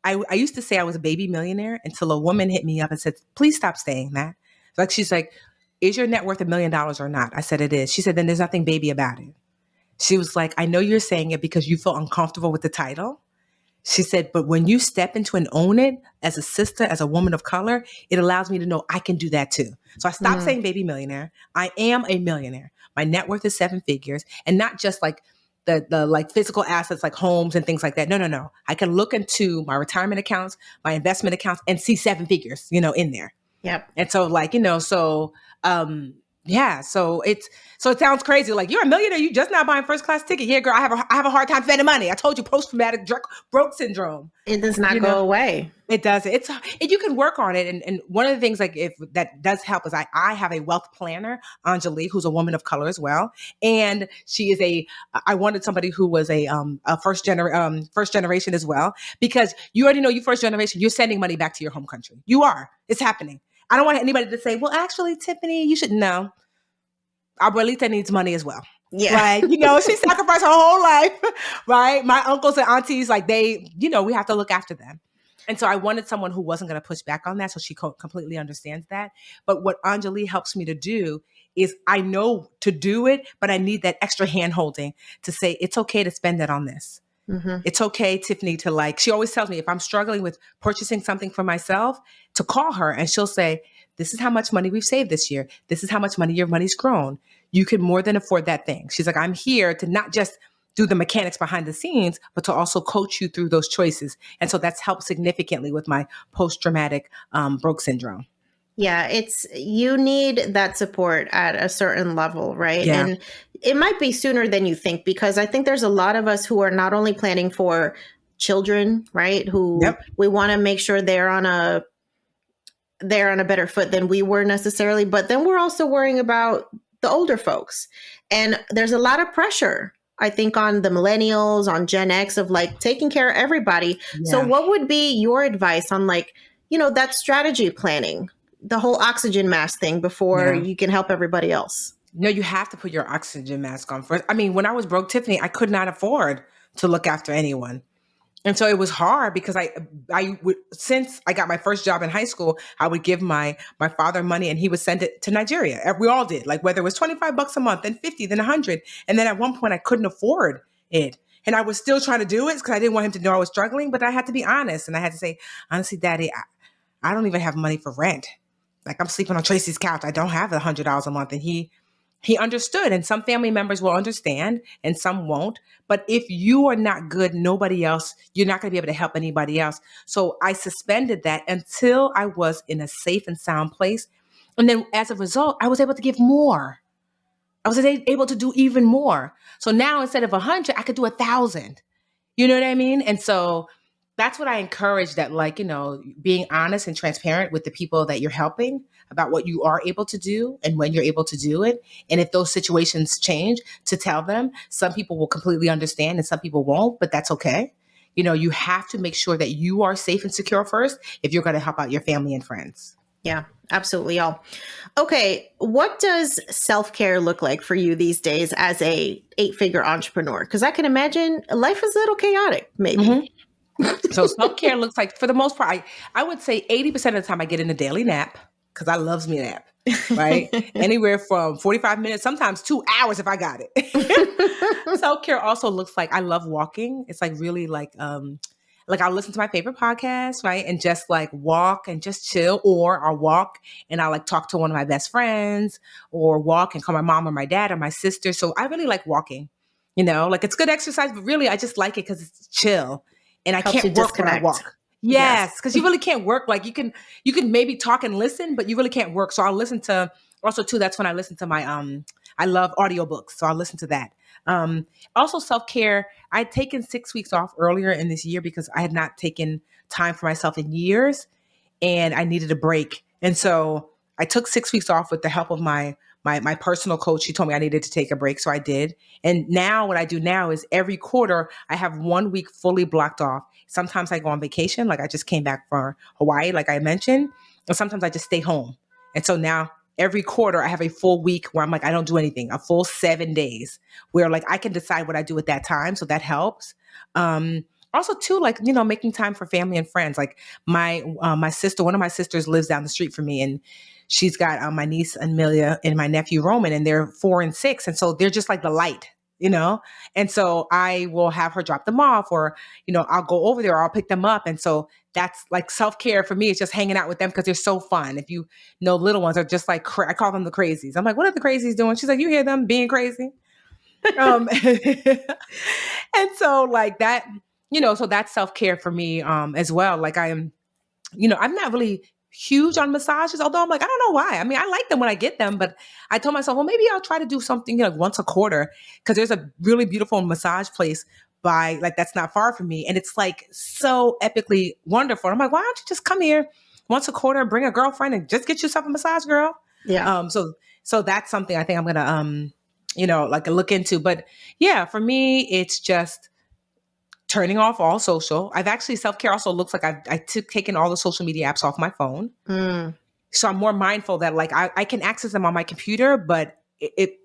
I used to say I was a baby millionaire until a woman hit me up and said, please stop saying that. Like, she's like, is your net worth $1 million or not? I said, it is. She said, then there's nothing baby about it. She was like, I know you're saying it because you feel uncomfortable with the title. She said, but when you step into and own it as a sister, as a woman of color, it allows me to know I can do that too. So I stopped saying baby millionaire. I am a millionaire. My net worth is 7 figures, and not just like the like physical assets like homes and things like that. No. I can look into my retirement accounts, my investment accounts, and see 7 figures, in there.
Yep.
And so like, yeah, so it sounds crazy. Like, you're a millionaire, you just not buying first class ticket. Yeah, girl, I have a hard time spending money. I told you, post traumatic broke syndrome.
It does not go away.
It does. You can work on it. And one of the things like if that does help is I have a wealth planner, Aliche, who's a woman of color as well. And she is I wanted somebody who was a first generation as well, because you already know you first generation, you're sending money back to your home country. You are. It's happening. I don't want anybody to say, well, actually, Tiffany, you should know. Abuelita needs money as well.
Yeah.
Right. She sacrificed her whole life. Right. My uncles and aunties, like we have to look after them. And so I wanted someone who wasn't going to push back on that. So she completely understands that. But what Aliche helps me to do is I know to do it, but I need that extra hand holding to say, it's okay to spend that on this. Mm-hmm. It's okay, Tiffany, to she always tells me if I'm struggling with purchasing something for myself, to call her, and she'll say, this is how much money we've saved this year. This is how much money your money's grown. You can more than afford that thing. She's like, I'm here to not just do the mechanics behind the scenes, but to also coach you through those choices. And so that's helped significantly with my post-traumatic broke syndrome.
Yeah, you need that support at a certain level, right? Yeah. And it might be sooner than you think, because I think there's a lot of us who are not only planning for children, right? Who we want to make sure they're on a better foot than we were necessarily, but then we're also worrying about the older folks. And there's a lot of pressure, I think, on the millennials, on Gen X, of taking care of everybody. Yeah. So what would be your advice on that strategy planning? The whole oxygen mask thing before you can help everybody else.
No, you have to put your oxygen mask on first. I mean, when I was broke, Tiffany, I could not afford to look after anyone. And so it was hard because since I got my first job in high school, I would give my father money and he would send it to Nigeria. We all did, whether it was $25 a month, then 50, then 100. And then at one point I couldn't afford it. And I was still trying to do it because I didn't want him to know I was struggling, but I had to be honest. And I had to say, honestly, Daddy, I don't even have money for rent. I'm sleeping on Tracy's couch. I don't have $100 a month. And he understood. And some family members will understand and some won't. But if you are not good, nobody else, you're not going to be able to help anybody else. So I suspended that until I was in a safe and sound place. And then as a result, I was able to give more. I was able to do even more. So now instead of 100, I could do 1,000. You know what I mean? And so that's what I encourage, that being honest and transparent with the people that you're helping about what you are able to do and when you're able to do it. And if those situations change, to tell them. Some people will completely understand and some people won't, but that's okay. You have to make sure that you are safe and secure first if you're going to help out your family and friends.
Yeah, absolutely, y'all. Okay, what does self-care look like for you these days as a 8-figure entrepreneur? Because I can imagine life is a little chaotic, maybe. Mm-hmm.
So self-care looks like, for the most part, I would say 80% of the time I get in a daily nap, because I loves me a nap, right? Anywhere from 45 minutes, sometimes 2 hours if I got it. Self-care also looks like I love walking. It's really I'll listen to my favorite podcast, right? And just walk and just chill, or I'll walk and I'll talk to one of my best friends, or walk and call my mom or my dad or my sister. So I really like walking, it's good exercise, but really I just like it because it's chill. And I can't work when I walk. Yes, because you really can't work. You can maybe talk and listen, but you really can't work. So I'll listen to, also too, that's when I listen to my, I love audiobooks. So I'll listen to that. Also self-care, I'd taken 6 weeks off earlier in this year because I had not taken time for myself in years and I needed a break. And so I took 6 weeks off with the help of my personal coach. She told me I needed to take a break. So I did. And now what I do now is every quarter, I have 1 week fully blocked off. Sometimes I go on vacation. I just came back from Hawaii, like I mentioned, and sometimes I just stay home. And so now every quarter I have a full week where I'm I don't do anything, a full 7 days where I can decide what I do at that time. So that helps. also too, like, making time for family and friends. Like my sister, one of my sisters lives down the street from me, and she's got my niece Amelia and my nephew Roman, and they're 4 and 6. And so they're just like the light, and so I will have her drop them off, or, I'll go over there, or I'll pick them up. And so that's like self-care for me. It's just hanging out with them because they're so fun. If you know, little ones are just like, I call them the crazies. I'm like, what are the crazies doing? She's like, you hear them being crazy? And so like that, so that's self-care for me, as well. Like I'm not really huge on massages, although I'm like, I don't know why. I mean, I like them when I get them, but I told myself, well, maybe I'll try to do something, like once a quarter, because there's a really beautiful massage place that's not far from me. And it's like so epically wonderful. I'm like, why don't you just come here once a quarter, bring a girlfriend and just get yourself a massage, girl?
Yeah.
So that's something I think I'm going to, like look into. But yeah, for me, it's just turning off all social. I've actually, self-care also looks like I've taken all the social media apps off my phone. So I'm more mindful that like I can access them on my computer, but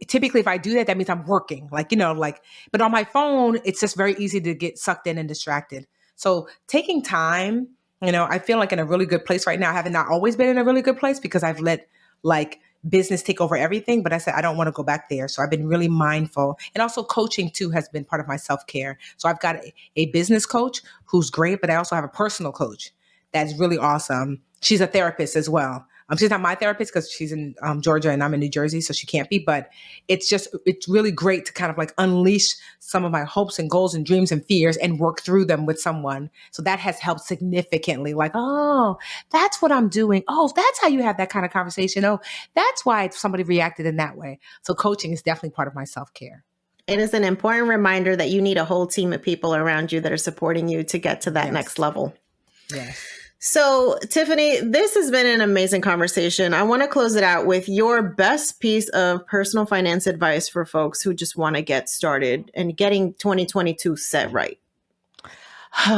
typically if I do that, that means I'm working, but on my phone, it's just very easy to get sucked in and distracted. So taking time, I feel like in a really good place right now. I haven't not always been in a really good place because I've let like business take over everything, but I said, I don't want to go back there. So I've been really mindful, and also coaching too has been part of my self-care. So I've got a business coach who's great, but I also have a personal coach that's really awesome. She's a therapist as well. She's not my therapist because she's in Georgia and I'm in New Jersey, so she can't be, but it's really great to kind of like unleash some of my hopes and goals and dreams and fears and work through them with someone. So that has helped significantly. Like, oh, that's what I'm doing. Oh, that's how you have that kind of conversation. Oh, that's why somebody reacted in that way. So coaching is definitely part of my self-care.
It is an important reminder that you need a whole team of people around you that are supporting you to get to that next level.
Yes.
So, Tiffany, this has been an amazing conversation. I want to close it out with your best piece of personal finance advice for folks who just want to get started and getting 2022 set right.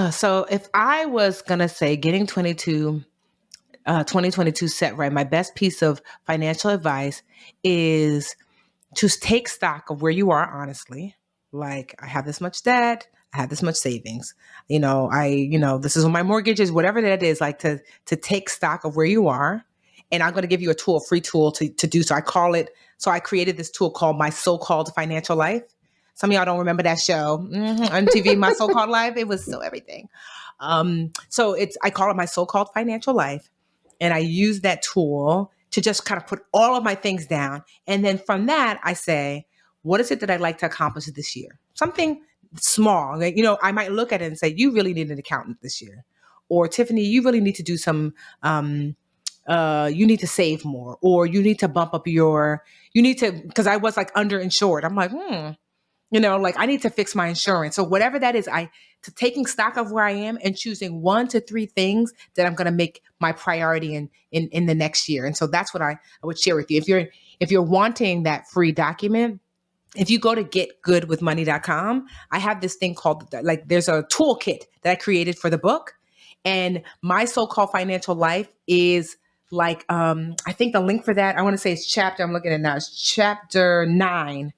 So if I was going to say getting 2022 set right, my best piece of financial advice is to take stock of where you are, honestly. Like, I have this much debt, I have this much savings. This is what my mortgage is, whatever that is, like to take stock of where you are. And I'm going to give you a free tool to do so. I created this tool called My So-Called Financial Life. Some of y'all don't remember that show on TV, My So-Called Life. It was so everything. I call it My So-Called Financial Life. And I use that tool to just kind of put all of my things down. And then from that, I say, what is it that I'd like to accomplish this year? Something small. Like, I might look at it and say, you really need an accountant this year. Or Tiffany, you really need to do some, you need to save more, or you need to bump up because I was like underinsured. I'm like, I need to fix my insurance. So whatever that is, to taking stock of where I am and choosing 1 to 3 things that I'm going to make my priority in the next year. And so that's what I would share with you. If you're wanting that free document, if you go to getgoodwithmoney.com, I have this thing called, there's a toolkit that I created for the book. And My So-Called Financial Life is I think the link for that, I want to say it's I'm looking at it now, it's chapter 9.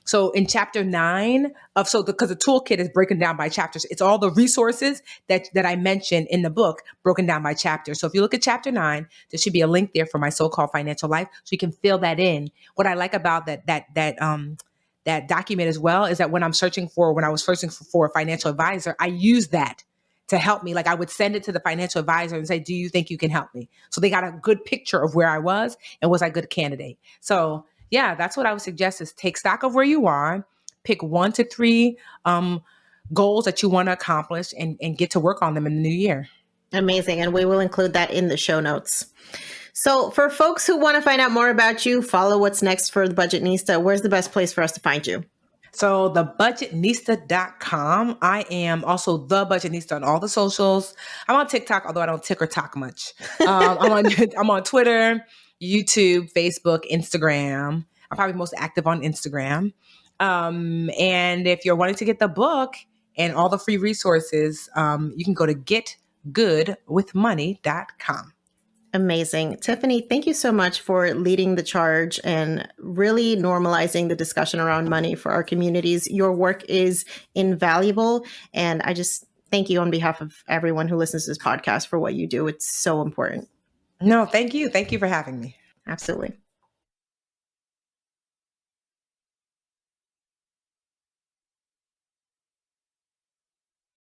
So in chapter 9 because the toolkit is broken down by chapters, it's all the resources that I mentioned in the book broken down by chapter. So if you look at chapter 9, there should be a link there for My So-Called Financial Life, so you can fill that in. What I like about that document as well is that when I was searching for a financial advisor, I use that to help me. Like, I would send it to the financial advisor and say, do you think you can help me? So they got a good picture of where I was and was I a good candidate. So yeah, that's what I would suggest, is take stock of where you are, pick 1 to 3 goals that you want to accomplish, and get to work on them in the new year.
Amazing. And we will include that in the show notes. So for folks who want to find out more about you, follow what's next for the Budgetnista, where's the best place for us to find you?
So thebudgetnista.com. I am also the Budgetnista on all the socials. I'm on TikTok, although I don't tick or talk much. I'm on Twitter, YouTube, Facebook, Instagram. I'm probably most active on Instagram. And if you're wanting to get the book and all the free resources, you can go to getgoodwithmoney.com.
Amazing. Tiffany, thank you so much for leading the charge and really normalizing the discussion around money for our communities. Your work is invaluable, and I just thank you on behalf of everyone who listens to this podcast for what you do. It's so important.
No, thank you. Thank you for having me.
Absolutely.